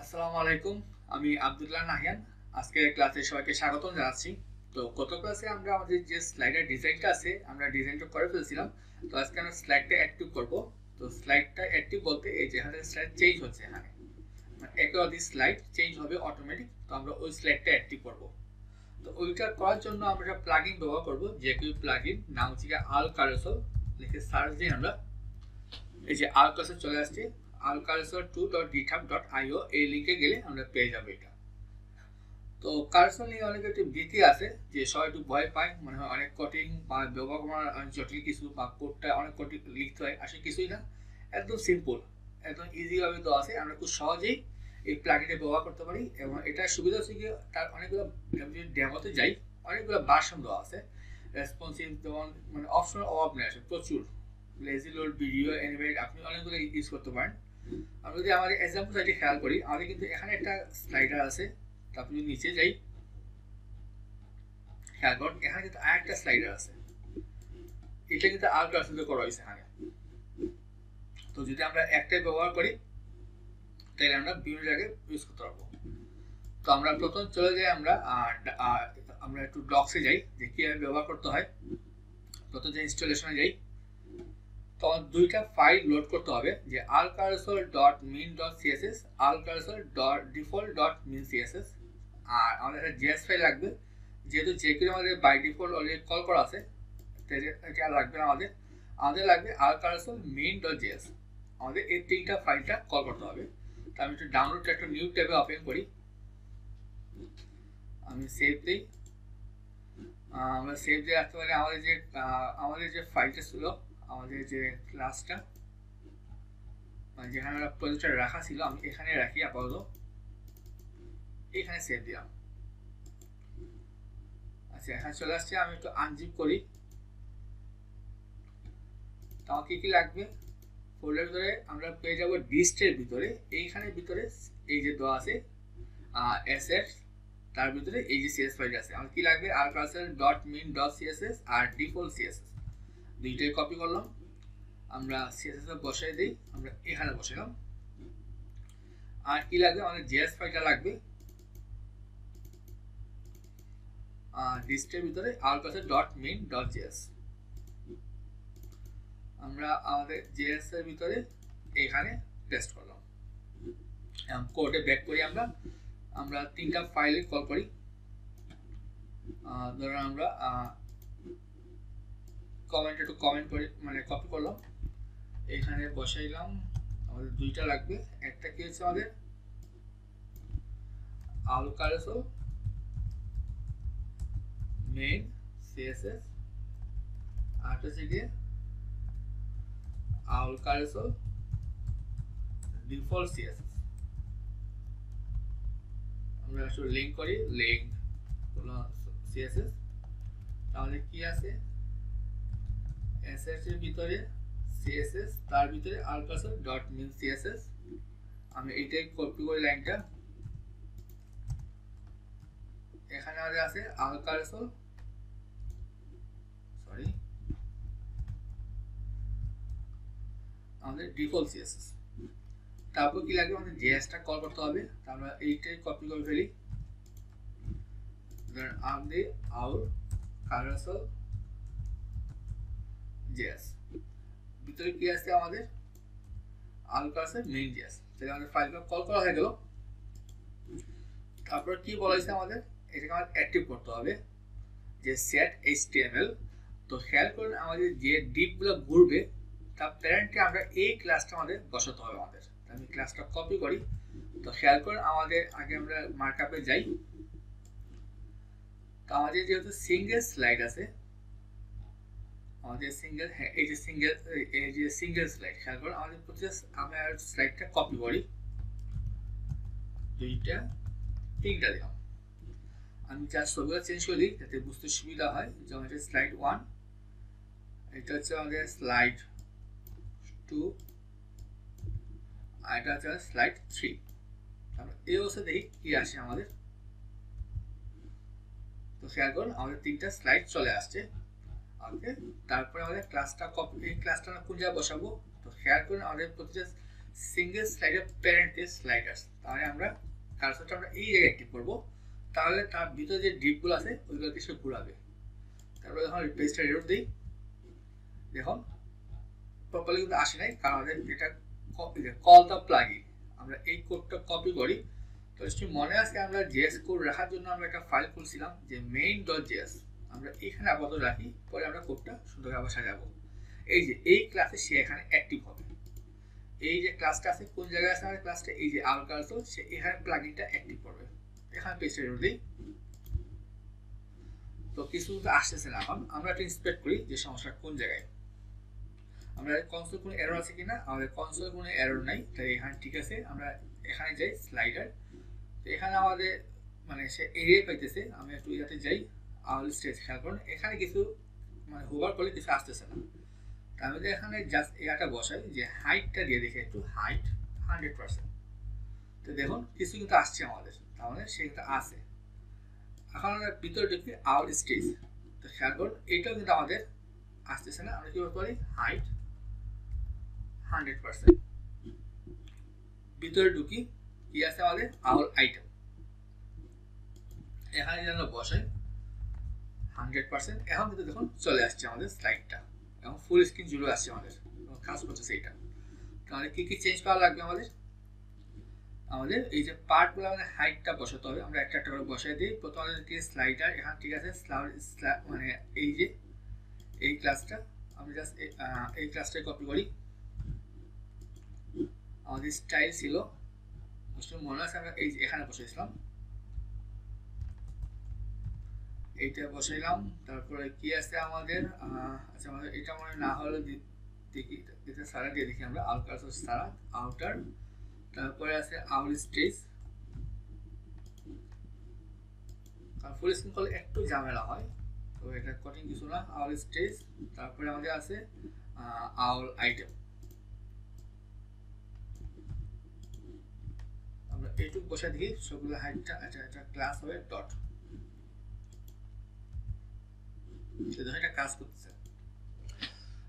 আসসালামু আলাইকুম, আমি আব্দুল্লাহ নাহিয়ান। আজকে ক্লাসে সবাইকে স্বাগতম জানাচ্ছি। তো গত ক্লাসে আমরা আমাদের যে স্লাইডের ডিজাইনটা আছে আমরা ডিজাইনটা করে ফেলছিলাম। তো আজকে আমরা স্লাইডটা অ্যাক্টিভ করব। তো স্লাইডটা অ্যাক্টিভ বলতে এই যে এখানে স্লাইড চেঞ্জ হচ্ছে, এখানে একাধিক স্লাইড চেঞ্জ হবে অটোমেটিক। তো আমরা ওই স্লাইডটা অ্যাক্টিভ করব। তো ওইটা করার জন্য আমরা একটা প্লাগইন ব্যবহার করব, যে কেউ প্লাগইন নাম হচ্ছে আল কারসল। লিখে সার্চ দিয়ে আমরা এই যে আল কারসল চলে আসছে, alcursor2.github.io এই লিংকে গেলে আমরা পেয়ে যাবো এটা। তো কারসল নিয়ে অনেক একটি ভীতি আছে যে সবাই একটু ভয় পায়, মনে হয় অনেক কঠিন বা ব্যবহার করার অনেক জটিল কিছু বা কোডটা অনেক কঠিন লিখতে হয়। আসলে কিছুই না, একদম সিম্পল, একদম ইজি ভাবে দেওয়া আছে। আমরা খুব সহজেই এই প্লাগইনটা ব্যবহার করতে পারি এবং এটার সুবিধা হচ্ছে কি তার অনেকগুলো ডেমোতে যাই, অনেকগুলো ভার্সন দেওয়া আছে। রেসপন্সিভ যেমন মানে অপশনের অভাব নেই, আসে প্রচুর। লেজি লোড, ভিডিও, অ্যানিমেট আপনি অনেকগুলো ইউজ করতে পারেন। আমরা যদি আমাদের এক্সাম্পল সাইটে খেয়াল করি, আমাদের কিন্তু এখানে একটা স্লাইডার আছে। তারপর যদি নিচে যাই, খেয়াল করুন এখানে কিন্তু আরেকটা স্লাইডার আছে। এটা কিন্তু আর কারসলে করা হয়েছে এখানে। তো যদি আমরা একটাই ব্যবহার করি তাহলে আমরা বিভিন্ন জায়গায় ইউজ করতে পারবো। তো আমরা প্রথম চলে যাই, আমরা একটু ডক্সে যাই যে কিভাবে ব্যবহার করতে হয়। প্রথম যে ইনস্টলেশনে যাই, তখন দুইটা ফাইল লোড করতে হবে, যে alcursor.min.css, alcursor.default.min.css। আর আমাদের একটা জেএস ফাইল লাগবে, যেহেতু jQuery আমাদের বাই ডিফল্ট অলরেডি কল করা আছে, এটা লাগবে না আমাদের। আমাদের লাগবে alcursor main.js। আমাদের এই তিনটা ফাইলটা কল করতে হবে। তো আমি একটু ডাউনলোড একটা নিউ ট্যাবে ওপেন করি, আমি সেভ দিই। আমরা সেভ দিয়ে রাখতে পারি আমাদের যে ফাইলটা ছিল, আমাদের যে ক্লাসটা মানে যেখানে আমরা প্রজেক্টটা রাখা ছিল, আমি এখানে রাখি আপাতত, এখানে সেভ দিলাম। আচ্ছা, এখানে চলে আসছে। আমি একটু আনজিপ করি। তো আমার কি লাগবে, ফোল্ডার ভিতরে আমরা পেয়ে যাবো ডিস্টের ভিতরে, এইখানের ভিতরে এই যে দেওয়া আছে অ্যাসেটস, তার ভিতরে এই যে সিএস ফাইল আছে। আমার কি লাগবে, alcursor.min.css আর ডিফল্ট সিএসএস দুইটাই কপি করলাম। আমরা সিএসএস বসাই দিই, আমরা এখানে বসালাম। আর কি লাগবে, আমাদের জেএস ফাইলটা লাগবে ডিস্টের ভিতরে alcursor.min.js। আমরা আমাদের জেএস এর ভিতরে এখানে পেস্ট করলাম। কোডে ব্যাক করি, আমরা তিনটা ফাইলে কল করি। ধরুন আমরা কমেন্ট করি, মানে কপি করলাম, এখানে বসাইলাম। আমাদের দুইটা লাগবে, একটা কি হচ্ছে আমাদের alcursor main css, আর হচ্ছে গিয়ে alcursor default css। আমরা আসলে লিংক করি, লিংক css। তাহলে কি আছে, assets এর ভিতরে css, তার ভিতরে alcursor.min.css। আমি এইটাই কপি করি লাইনটা। এখানে আমাদের আছে alcursor, আমাদের ডিফল্ট সিএসএস। তারপর কি লাগবে, আমাদের জেএসটা কল করতে হবে। আমরা এইটাই কপি করে ফেলি, আমাদের alcursor js ভিতরে কি আছে, আমাদের alcursor main.js। তাহলে আমাদের ফাইলটা কল করা হয়ে গেল। তারপর কি বলা হয়েছে, আমাদের এটাকে আমাদের অ্যাক্টিভ করতে হবে, যে set html। তো খেয়াল করুন আমাদের যে ডিপগুলো ঘুরবে তার প্যারেন্টকে আমরা এই ক্লাসটা আমাদের বসাতে হবে। আমি ক্লাসটা কপি করি। তো খেয়াল করুন আমাদের আগে আমরা মার্কআপে যাই। তো আমাদের যেহেতু সিঙ্গেল স্লাইড আছে, আমাদের সিঙ্গেল স্লাইড, খেয়াল করুন আমাদের আমরা স্লাইডটা কপি করি, দুইটা তিনটা দিলাম। আমি জাস্ট ছবিটা চেঞ্জ করে দিই যাতে বুঝতে সুবিধা হয়। যেমন এটা স্লাইড 1, এটা হচ্ছে আমাদের স্লাইড 2, আর এটা হচ্ছে স্লাইড 3। আমরা এই অবস্থা দেখি কি আসে আমাদের। তো খেয়াল করুন আমাদের তিনটা স্লাইড চলে আসছে। ওকে, তারপরে আমাদের ক্লাসটা কোন জায়গায় বসাবো, তো খেয়াল করুন আমাদের প্রতিটা সিঙ্গেল স্লাইডার প্যারেন্ট স্লাইডার্স, তাহলে আমরা কার্সরটা আমরা এই জায়গায় অ্যাক্টিভ করবো, তাহলে তার ভিতরে যে ডিপগুলো আছে ওইগুলোকে সে ঘুরাবে। তারপরে যখন পেজটা রিলোড দিই, দেখুন প্রপারলি কিন্তু আসে নাই, কারণ আমাদের এটা কল দ্য প্লাগইন, আমরা এই কোডটা কপি করি। তো মনে আছে আমরা জেএস কোড রাখার জন্য আমরা একটা ফাইল খুলছিলাম যে main.js, আমরা এখানে আপাতত রাখি, পরে আমরা কোডটা সুন্দরভাবে আবার সাজাবো। এই যে এই ক্লাসে সে এখানে অ্যাক্টিভ হবে, এই যে ক্লাসটা আছে কোন জায়গায় আছে আমাদের ক্লাসটা, এই যে আউল কার্সর, সে এখানে প্লাগইনটা অ্যাক্টিভ করবে। এখানে পেজটা রিলোড দিই, তো কিছু তো আসতেছে না। এখন আমরা একটা ইন্সপেক্ট করি যে সমস্যা কোন জায়গায়, আমরা কনসোল কোনো এরর আছে কিনা, আমাদের কনসোল কোনো এরর নাই, তাই এখানে ঠিক আছে। আমরা এখানে যাই স্লাইডার, তো এখানে আমাদের মানে সে এরিয়া পাইতেছে, আমি একটু ইয়াতে যাই আউল স্টেজ, খেয়াল করুন এখানে কিছু মানে হোভার করলে কিছু আসতেছে না। আমি তো এখানে জাস্ট এটা বসাই যে হাইটটা দিয়ে দেখি একটু, হাইট 100%, তো দেখুন কিছু কিন্তু আসছে আমাদের, তাহলে সে কিন্তু আসে। এখন আমরা ভিতরে দেখি আউল স্টেজ, তো খেয়াল করুন এটাও কিন্তু আমাদের আসতেছে না। আমরা কি করি, হাইট 100%, ভিতরে ঢুকি, কি আছে আমাদের আউল আইটেম, এখানে যেন বসাই 100%। এখন কিন্তু দেখুন চলে আসছে আমাদের স্লাইডটা, এবং ফুল স্ক্রিন জুড়ে আসছে আমাদের, কাজ করতেছে এটা। তাহলে কি কি চেঞ্জ করা লাগবে আমাদের, আমাদের এই যে পার্টগুলো আমাদের হাইটটা বসাতে হবে, আমরা একটা একটা করে বসাই দিই। প্রথমে আমাদের স্লাইডার এখানে ঠিক আছে, মানে এই যে এই ক্লাসটা আমি জাস্ট এই ক্লাসটাই কপি করি। আমাদের স্টাইল ছিল মনে আছে, আমরা এই এখানে বসাইছিলাম, এইটা বসাইলাম। তারপরে কি আছে আমাদের, আচ্ছা আমাদের এটা মনে না হলে দেখি, এটা সারা দিয়ে দেখি আমরা, আউট কার্সর সারা আউটার, তারপরে আছে আউল স্টেজ, কারণ ফুল স্ক্রিন করলে একটু ঝামেলা হয়, তো এটা কঠিন কিছু না। আউল স্টেজ, তারপরে আমাদের আছে আউল আইটেম, আমরা এইটুকু বসে দেখি সবগুলো হাইটটা। আচ্ছা এটা ক্লাস হবে ডট, এটা কাজ করতেছে।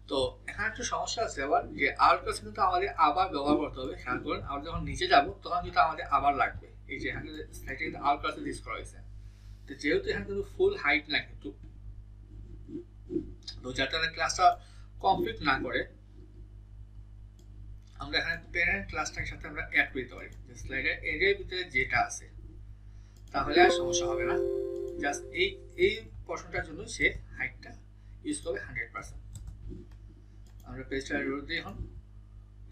তো এখানে একটা সমস্যা আছে আবার, যে আউল কার্সর কিন্তু আমাদের আবার ব্যবহার করতে হবে, খেয়াল করুন আমরা যখন নিচে যাব তখন কিন্তু আমাদের আবার লাগবে। এই যে এখানে স্লাইডে কিন্তু আউল কার্সর ইউজ করা হয়েছে, তো যেহেতু এখানে কিন্তু ফুল হাইট না কিন্তু, তো যাতে আমরা ক্লাসটা কমপ্লিট না করে আমরা এখানে প্যারেন্ট ক্লাসটার সাথে আমরা অ্যাড করতে পারি, যে স্লাইডের এরিয়ার ভিতরে যেটা আছে, তাহলে আর সমস্যা হবে না। জাস্ট এই পোরশনটার জন্য সে হাইটটা ইউজ করবে 100%। আমরা পেজটা রিলোড দিই,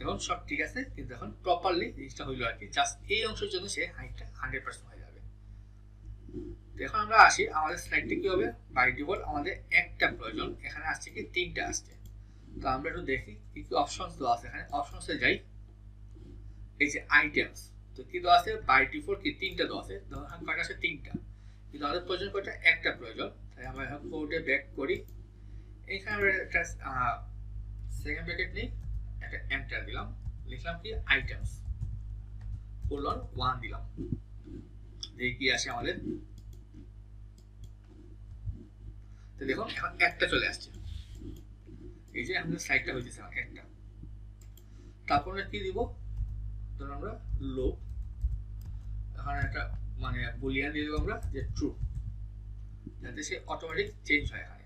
এখন সব ঠিক আছে, কিন্তু এখন প্রপারলি জিনিসটা হইলো আর কি, জাস্ট এই অংশের জন্য সে হাইটটা 100% হয়ে যাবে। এখন আমরা আসি আমাদের স্লাইডটা কি হবে, বাই ডিফল্ট আমাদের একটা প্রয়োজন, এখানে আসছে কি তিনটা আসছে। তো আমরা একটু দেখি কি কি অপশনস দেওয়া আছে, এখানে অপশনসে যাই, এই যে আইটেমস, তো কি দেওয়া আছে বাই ডিফল্ট কি তিনটা দেওয়া আছে, ধরুন কয়টা আছে তিনটা, কিন্তু আমাদের প্রয়োজন কয়টা, একটা প্রয়োজন। তাই আমরা এখন কোডে ব্যাক করি, এখানে আমরা একটা সেকেন্ড ব্র্যাকেট নিই, একটা এন্টার দিলাম, লিখলাম কি আইটেমস কোলন 1 দিলাম, দেখি কি আসে আমাদের। তো দেখুন এখন একটা চলে আসছে, এই যে আমাদের সাইডটা হয়েছে একটা। তারপরে কি দিব, ধরুন আমরা লুপ, এখানে একটা মানে বুলিয়ান দিয়ে দেবো আমরা যে ট্রু, যাতে সে অটোমেটিক চেঞ্জ হয়। এখানে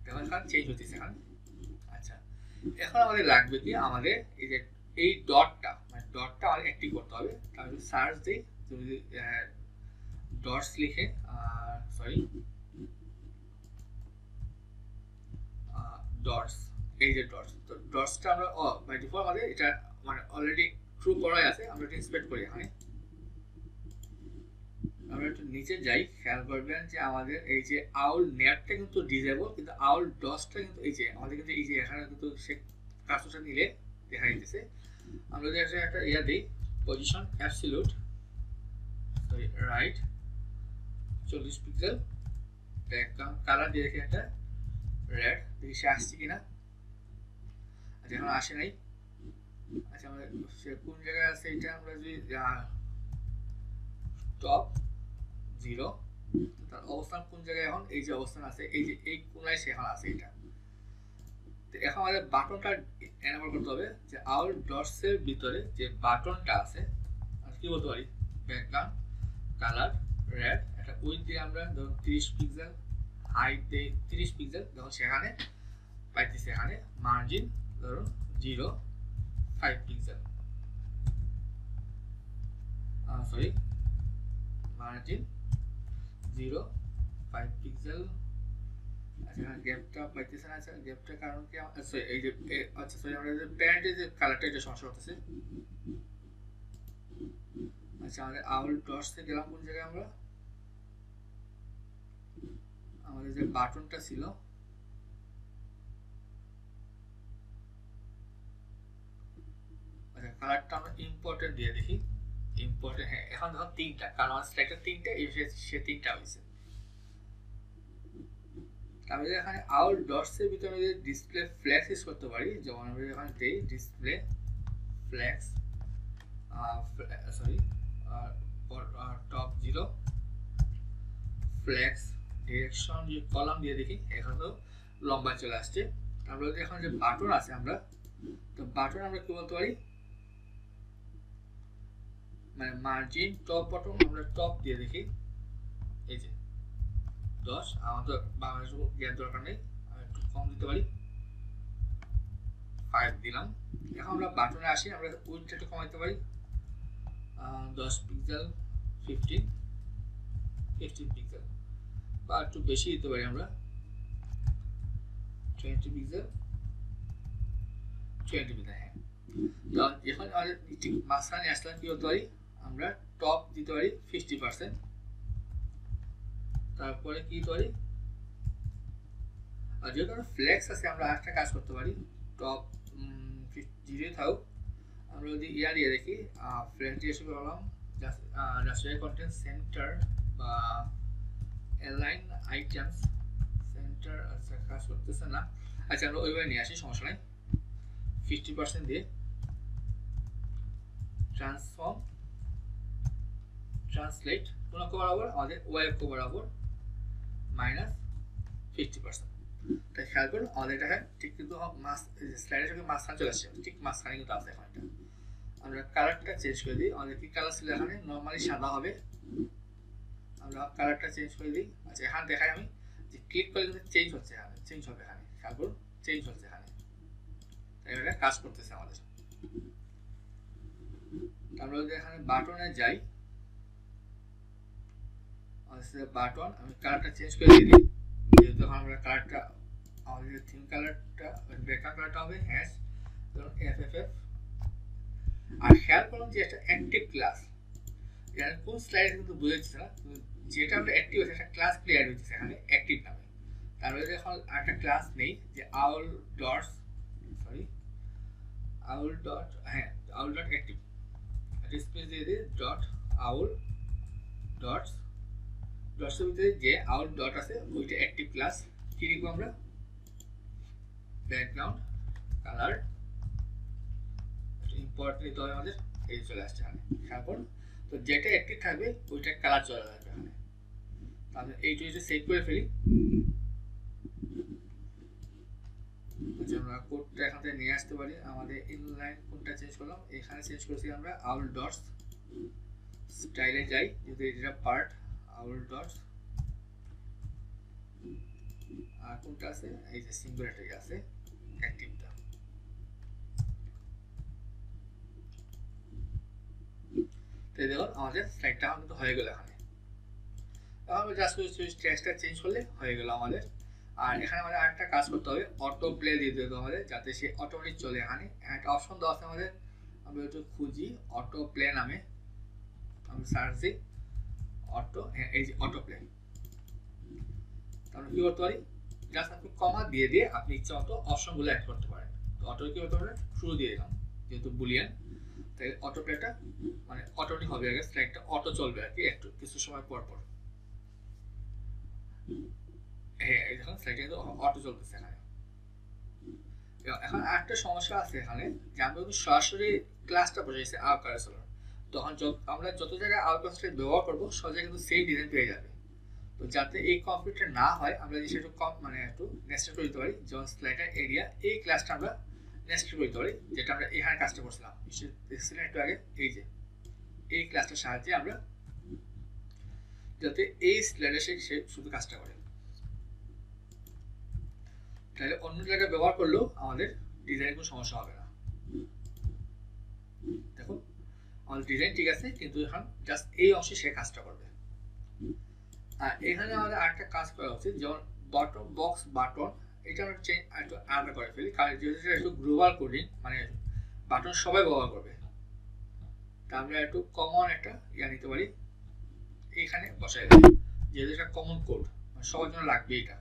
দেখুন এখানে চেঞ্জ হচ্ছে এখানে। আচ্ছা এখন আমাদের লাগবে কি, আমাদের এই যে এই ডটটা, মানে ডটটা আমাদের অ্যাক্টিভ করতে হবে। তাহলে সার্চ দিই, যদি ডটস লিখে, সরি ডটস, এই যে ডটস, তো ডটসটা আমরা বাই ডিফল্ট আমাদের এটা মানে অলরেডি ট্রু করাই আছে। আমরা এটা ইন্সপেক্ট করি, এখানে আমরা একটু নিচে যাই, খেয়াল করবেন যে আমাদের এই যে আউল নেটটা কিন্তু ডিসেবল, কিন্তু আউল ডটসটা কিন্তু এই যে আমাদের কিন্তু এই যে এখানে কিন্তু সে কার্সরটা নিলে দেখা যাচ্ছে। আমরা যদি একটা ইয়া দিই, position absolute, sorry right 40 pixel, background colour দিয়ে রেখে একটা রেড, দেখি সে আসছে কিনা। আচ্ছা এখন আসে নাই। আচ্ছা আমরা সে কোন জায়গায় আছে এটা আমরা যদি টপ 0, তার অবস্থান কোন জায়গায়, এখন এই যে অবস্থান আছে, এই যে এই কোনায় সে এখন আছে। এটা তো এখন আমাদের বাটনটা এনেবল করতে হবে যে আউল ডটস এর ভিতরে যে বাটনটা আছে কি বলতে পারি ব্যাকগ্রাউন্ড কালার রেড একটা উইথ দিয়ে আমরা ধরুন 30 পিক্সেল হাইট দিয়ে 30 পিক্সেল যখন সেখানে পাইতেছি এখানে মার্জিন ধরুন 0.5 পিক্সেল সরি মার্জিন 0.5 পিক্সেল। আচ্ছা গ্যাপটা পাইতেছে না, আচ্ছা গ্যাপটার কারণ কি সরি এই যে আচ্ছা সরি আমরা যে প্যান্টের যে কালারটা এটা সমস্যা হতেছে। আচ্ছা আমাদের আউল ডটস এ গেলাম কোন জায়গায় আমরা আমাদের যে বাটনটা ছিল আচ্ছা কালারটা আমরা ইম্পর্টেন্ট দিয়ে দেখি ইম্পর্টেন্ট হ্যাঁ এখন ধরুন তিনটা কারণ আমার স্ট্রাইকটা তিনটা সে তিনটা হয়েছে। আমি এখানে আউল ডটস এর ভিতরে যদি ডিসপ্লে ফ্ল্যাক্স ইউজ করতে পারি যেমন আমরা এখানে দেই display flax sorry top 0 flax direction যে কলাম দিয়ে দেখি এখন তো লম্বা চলে আসছে। আমরা যদি এখন যে বাটন আছে আমরা তো বাটন আমরা কি বলতে পারি মানে মার্জিন টপ বটন আমরা টপ দিয়ে দেখি এই যে 10 আমার তো বাংলাদেশ জ্ঞান দরকার নেই আমি একটু কম দিতে পারি 5 দিলাম। এখন আমরা বাটনে আসি আমরা উইডথটা একটু কমাইতে পারি 10 পিক্সেল 15 পিক্সেল বা একটু বেশি দিতে পারি আমরা 20 পিক্সেল 20 পিক্সেল হ্যাঁ। তো এখন ঠিক মাঝখানে আসলাম কি হতে পারি আমরা টপ দিতে পারি 50%। তারপরে কি দিতে পারি আর যেহেতু ফ্লেক্স আছে আমরা একটা কাজ করতে পারি টপ 0 থাও আমরা যদি ইয়ার দিয়ে দেখি ফ্লেক্স দিয়ে শুরু করলাম জাস্টিফাই কন্টেন্ট সেন্টার বা অ্যালাইন আইটেমস সেন্টার আচ্ছা কাজ করতেছে না আচ্ছা আমরা ওইভাবে নিয়ে আসি সমস্যা নাই 50% দিয়ে ট্রান্সফর্ম ট্রান্সলেট কোন বরাবর আমাদের ওয়েব বরাবর -50%। তাই খেয়াল করুন আমাদের এটা ঠিক কিন্তু স্লাইডের সঙ্গে মাঝখানে চলে আসছে ঠিক মাঝখানে কিন্তু আছে এখন এটা আমরা কালারটা চেঞ্জ করে দিই আমাদের কি কালার ছিল এখানে নরমালি সাদা হবে আমরা কালারটা চেঞ্জ করে দিই। আচ্ছা এখানে দেখাই আমি যে ক্লিক করলে কিন্তু চেঞ্জ হচ্ছে এখানে চেঞ্জ হবে এখানে খেয়াল করুন চেঞ্জ হচ্ছে এখানে তাই এটা কাজ করতেছে আমাদের। আমরা যদি এখানে বাটনে যাই বাটন আমি কালারটা চেঞ্জ করে দিই যেহেতু আমরা কালারটা আমাদের থিম কালারটা ব্যাকগ্রাউন্ড কালারটা হবে হ্যাশ ধরুন এফএফএফ। আর খেয়াল করুন যে একটা অ্যাক্টিভ ক্লাস এখানে কোন স্লাইডে কিন্তু বুঝে যাচ্ছে না যেটা আমরা অ্যাক্টিভ আছে একটা ক্লাস প্লেয়ার হচ্ছে এখানে অ্যাক্টিভ নামে তারপরে এখন একটা ক্লাস নেই যে আউল ডটস সরি আউল ডট হ্যাঁ আউল ডট অ্যাক্টিভ স্পেস দিয়ে দিই ডট আউল ডটস ডটসের ভিতরে যে আউল ডট আছে ওইটা অ্যাক্টিভ ক্লাস কি লিখবো আমরা ব্যাকগ্রাউন্ড কালার ইম্পর্টেন্ট নিতে হবে আমাদের এই চলে আসছে এখানে খেয়াল করুন তো যেটা অ্যাক্টিভ থাকবে ওইটা কালার চলে যাবে এখানে তাহলে এইটা সেভ করে ফেলি। আচ্ছা আমরা কোডটা এখান থেকে নিয়ে আসতে পারি আমাদের ইনলাইন কোডটা চেঞ্জ করলাম এখানে চেঞ্জ করেছি আমরা আউল ডটস স্টাইলে যাই যদি এটা পার্ট আউল ডটস আর কোনটা আছে এই যে সিঙ্গুলারটা আছে অ্যাক্টিভটা তো দেখুন আমাদের স্লাইডটা কিন্তু হয়ে গেল এখানে আমরা জাস্ট টেক্সটটা চেঞ্জ করলে হয়ে গেল আমাদের। আর এখানে আমাদের আরেকটা কাজ করতে হবে অটো প্লে দিয়ে দিতে হবে আমাদের যাতে সে অটোমেটিক চলে এখানে একটা অপশন দেওয়া আছে আমাদের আমরা একটু খুঁজি অটো প্লে নামে আমি সার্চ দিই অটো এই যে অটো প্লে তাহলে কি করতে পারি জাস্ট আপনি কমা দিয়ে দিয়ে আপনি ইচ্ছা মতো অপশনগুলো অ্যাড করতে পারেন। তো অটো কি করতে পারেন শুরু দিয়ে দিলাম যেহেতু বুলিয়ান তাই অটো প্লেটা মানে অটোমেটিক হবে আগে স্লাইডটা অটো চলবে আর কি একটু কিছু সময় পর পর হ্যাঁ এই দেখুন স্লাইডটা কিন্তু অটো চলতেছে এখানে। এখন আরেকটা সমস্যা আছে এখানে যে আমরা যদি সরাসরি ক্লাসটা বোঝাইছি আউটকারেসল তখন আমরা যত জায়গায় আউটকারেসল ব্যবহার করবো সব জায়গায় কিন্তু সেম ডিজাইন পেয়ে যাবে। তো যাতে এই কনফ্লিক্টটা না হয় আমরা যে সেটা কম মানে একটু নেস্টেড করে দিতে পারি, যেমন স্লাইডার এরিয়া এই ক্লাসটা আমরা নেস্টেড করে দিতে পারি, যেটা আমরা এখানে কাজটা করছিলাম দেখছিলেন একটু আগে। এই যে এই ক্লাসটার সাহায্যে আমরা যাতে এই স্লাইডে সে শুধু কাজটা করে, তাহলে অন্য জায়গায় ব্যবহার করলেও আমাদের ডিজাইনের কোনো সমস্যা হবে না। দেখুন আমাদের ডিজাইন ঠিক আছে, কিন্তু এখন জাস্ট এই অংশে সে কাজটা করবে। আর এখানে আমাদের আরেকটা কাজ করা উচিত, যেমন বটম বক্স বাটন, এটা আমরা একটু আলাদা করে ফেলি, কারণ যেহেতু একটু গ্লোবাল কোডিং মানে বাটন সবাই ব্যবহার করবে, তা আমরা একটু কমন একটা নিতে পারি, এখানে বসাই দেবো, যেহেতু এটা কমন কোড সবার জন্য লাগবে এটা।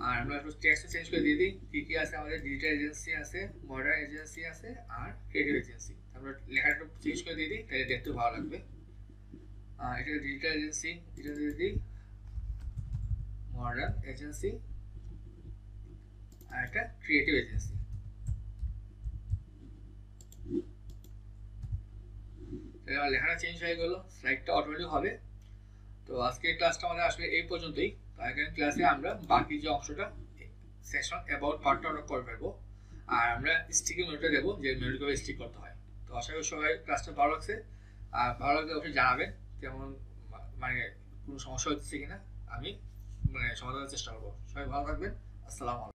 আর আমরা একটু টেক্সট চেঞ্জ করে দিয়ে দিই, কি কি আছে আমাদের, ডিজিটাল এজেন্সি আছে, মডার্ন এজেন্সি আছে, আর ক্রিয়েটিভ এজেন্সি। আমরা লেখাটা একটু চেঞ্জ করে দিয়ে দিই, তাহলে দেখতে ভালো লাগবে। এটা ডিজিটাল এজেন্সি, এটা দিয়ে দিই মডার্ন এজেন্সি, আর একটা ক্রিয়েটিভ এজেন্সি। লেখাটা চেঞ্জ হয়ে গেল, স্লাইডটা অটোমেটিক হবে। তো আজকের ক্লাসটা আমাদের আসলে এই পর্যন্তই। আগামী ক্লাসে আমরা বাকি যে অংশটা সেকশন অ্যাবাউট পার্টটা আমরা করে ফেলবো, আর আমরা স্টিকি মেনুটা দেবো যে মেনুটা কিভাবে স্টিক করতে হয়। তো আশা করি সবাই ক্লাসটা ভালো লাগছে, আর ভালো লাগলে অবশ্যই জানাবেন যেমন মানে কোনো সমস্যা হচ্ছে কিনা, আমি মানে সমাধানের চেষ্টা করবো। সবাই ভালো থাকবেন, আসসালামু আলাইকুম।